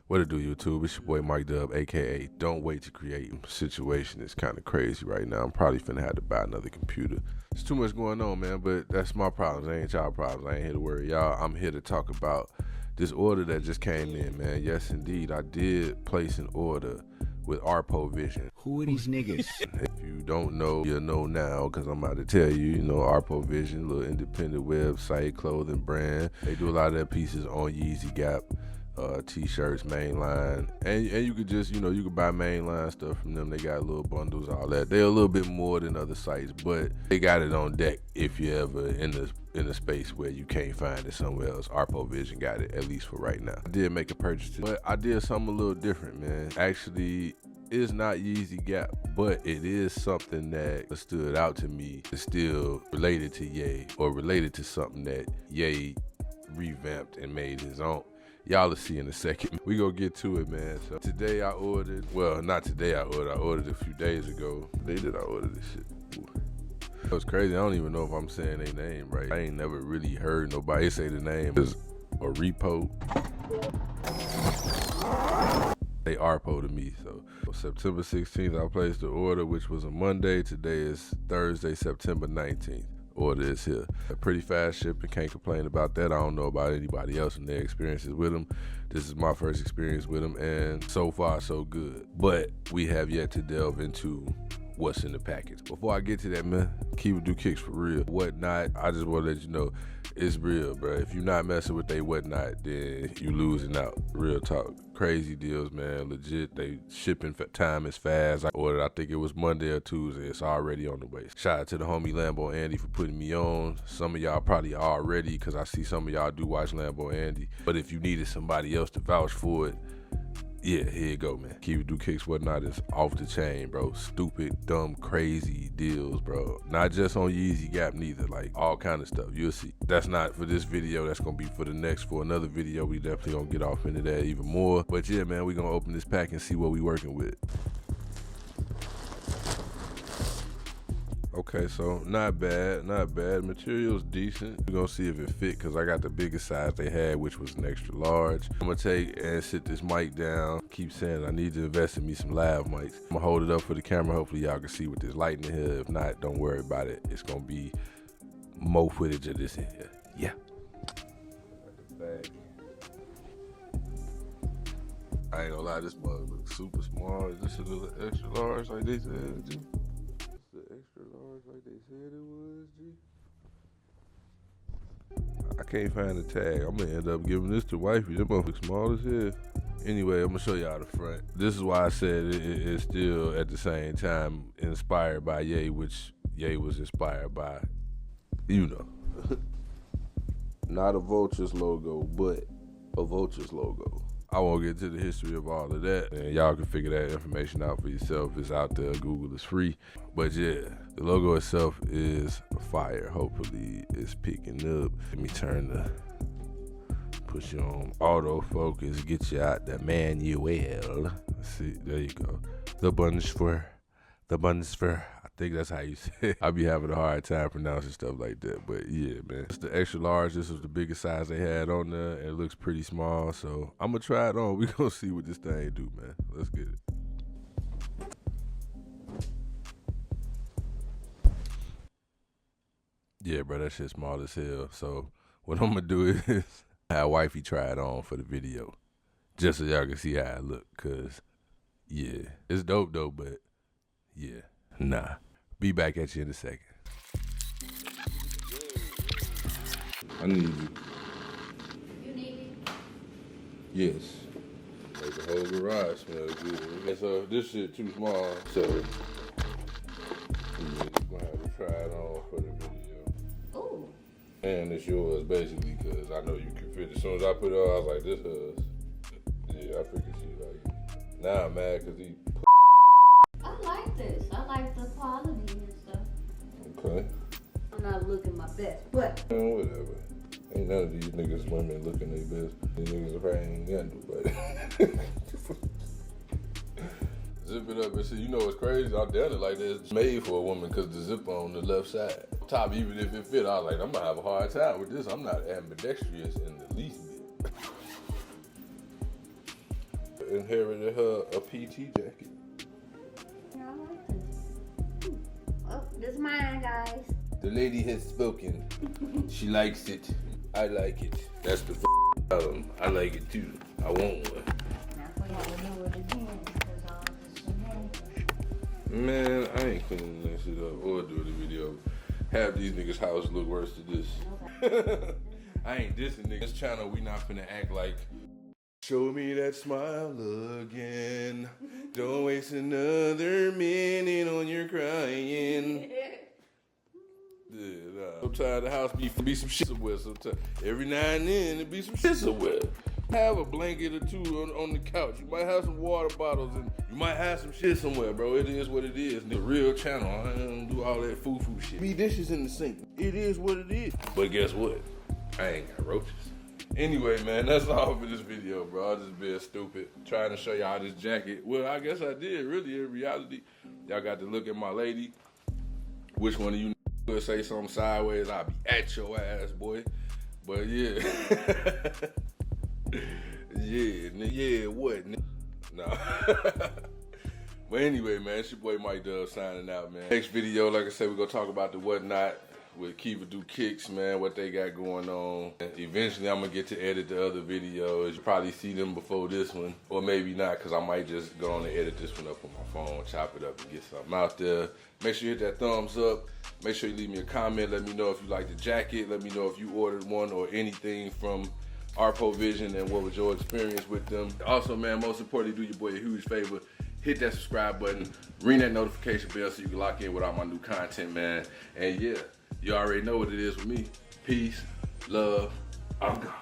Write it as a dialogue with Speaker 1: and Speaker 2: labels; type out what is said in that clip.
Speaker 1: What it do, YouTube? It's your boy Mike Dub, aka Don't Wait to Create. Situation is kind of crazy right now. I'm probably finna have to buy another computer. There's too much going on, man, but that's my problems. They ain't y'all problems. I ain't here to worry y'all. I'm here to talk about this order that just came in, man. Yes, indeed, I did place an order with Arepo Vision.
Speaker 2: Who are these niggas?
Speaker 1: If you don't know, you'll know now, because I'm about to tell you. You know, Arepo Vision, little independent website, clothing brand. They do a lot of their pieces on Yeezy Gap. T-shirts, mainline, and you could just, you know, you could buy mainline stuff from them. They got little bundles, all that. They're a little bit more than other sites, but they got it on deck if you ever in a space where you can't find it somewhere else. Arepo Vision got it, at least for right now. I did make a purchase, but I did something a little different, man. Actually, it's not Yeezy Gap, but it is something that stood out to me. It's still related to Ye, or related to something that Ye revamped and made his own. Y'all will see in a second. We gonna get to it, man. So today I ordered, well, not today I ordered a few days ago. The day that I ordered this shit. Ooh. It was crazy. I don't even know if I'm saying their name right. I ain't never really heard nobody say the name. It's Arepo. They Arepo to me. So September 16th, I placed the order, which was a Monday. Today is Thursday, September 19th. Order is here. A pretty fast shipping, can't complain about that. I don't know about anybody else and their experiences with them. This is my first experience with them, and so far so good. But we have yet to delve into what's in the package. Before I get to that, man, keep it do kicks for real. Whatnot, I just want to let you know, it's real, bro. If you're not messing with they whatnot, then you losing out. Real talk. Crazy deals, man. Legit, they shipping time is fast. I ordered, I think it was Monday or Tuesday. It's already on the way. Shout out to the homie Lambo Andy for putting me on. Some of y'all probably already, because I see some of y'all do watch Lambo Andy. But if you needed somebody else to vouch for it, yeah, here you go, man. Keep it do kicks whatnot is off the chain, bro. Stupid, dumb, crazy deals, bro. Not just on Yeezy Gap neither, like all kind of stuff. You'll see. That's not for this video. That's gonna be for the next, for another video. We definitely gonna get off into that even more. But yeah, man, we gonna open this pack and see what we working with. Okay, so not bad, not bad. Material's decent. We're gonna see if it fit, because I got the biggest size they had, which was an extra large. I'm gonna take and sit this mic down. Keep saying I need to invest in me some lav mics. I'm gonna hold it up for the camera. Hopefully y'all can see with this light in here. If not, don't worry about it. It's gonna be more footage of this in here. Yeah. I ain't gonna lie, this mug looks super small. Is this a little extra large like they said? Extra large like they said it was, G. I can't find the tag. I'm gonna end up giving this to wifey. That motherfucker small as hell. Anyway, I'm gonna show y'all the front. This is why I said it's still at the same time inspired by Ye, which Ye was inspired by, you know. Not a Vultures logo, but a Vultures logo. I won't get into the history of all of that, and y'all can figure that information out for yourself. It's out there. Google is free. But yeah, the logo itself is fire. Hopefully it's picking up. Let me turn the, push you on autofocus, get you out the manual. Let's see, there you go. The Bundeswehr. I think that's how you say it. I be having a hard time pronouncing stuff like that, but yeah, man. It's the extra large. This was the biggest size they had on there, and it looks pretty small, so I'm gonna try it on. We gonna see what this thing do, man. Let's get it. Yeah, bro, that shit small as hell. So what I'm gonna do is have wifey try it on for the video, just so y'all can see how it look, cause yeah, it's dope though, but yeah, nah. Be back at you in a second. I need you.
Speaker 3: You need me?
Speaker 1: Yes. Make the whole garage smell good. And so this shit too small, so you're gonna have to try it on for the video.
Speaker 3: Ooh.
Speaker 1: And it's yours basically, because I know you can fit it. As soon as I put it on, I was like, this hers. Yeah, I figured she like it. Now I'm mad because he.
Speaker 3: I like this. I like the quality and stuff.
Speaker 1: Okay.
Speaker 3: I'm not looking my best, but
Speaker 1: Whatever. Ain't none of these niggas women looking their best. These niggas probably ain't got nobody. Zip it up and see. You know what's crazy? I done it like this. It's made for a woman because the zipper on the left side. Top, even if it fit, I was like, I'm gonna have a hard time with this. I'm not ambidextrous in the least bit. inherited her a PT jacket.
Speaker 3: Yeah, I like this. Oh, this is mine, guys.
Speaker 1: The lady has spoken. She likes it. I like it. That's the problem. I like it too. I want one.
Speaker 3: Now for y'all to do it again, because this is amazing.
Speaker 1: Man, I ain't cleaning that shit up or doing the video. Half these niggas' house look worse than this. I ain't dissing niggas. This channel, we not finna act like, show me that smile again. Don't waste another minute on your crying. Yeah, nah. Sometimes the house be some shit somewhere. Sometimes every now and then it be some shit somewhere. Have a blanket or two on the couch. You might have some water bottles and you might have some shit somewhere, bro. It is what it is. The real channel. I don't do all that foo shit. Be dishes in the sink. It is what it is. But guess what? I ain't got roaches. Anyway, man, that's all for this video, bro. I just being stupid. Trying to show y'all this jacket. Well, I guess I did, really, in reality. Y'all got to look at my lady. Which one of you could say something sideways, I'll be at your ass, boy. But yeah. yeah, what? Nah. But anyway, man, it's your boy Mike Dub signing out, man. Next video, like I said, we're going to talk about the whatnot with Kiva Do Kicks, man, what they got going on. And eventually, I'm going to get to edit the other videos. You'll probably see them before this one, or maybe not, because I might just go on and edit this one up on my phone, chop it up, and get something out there. Make sure you hit that thumbs up. Make sure you leave me a comment. Let me know if you like the jacket. Let me know if you ordered one or anything from Arepo Vision and what was your experience with them. Also, man, most importantly, do your boy a huge favor. Hit that subscribe button. Ring that notification bell so you can lock in with all my new content, man. And yeah, you already know what it is with me. Peace, love, I'm gone.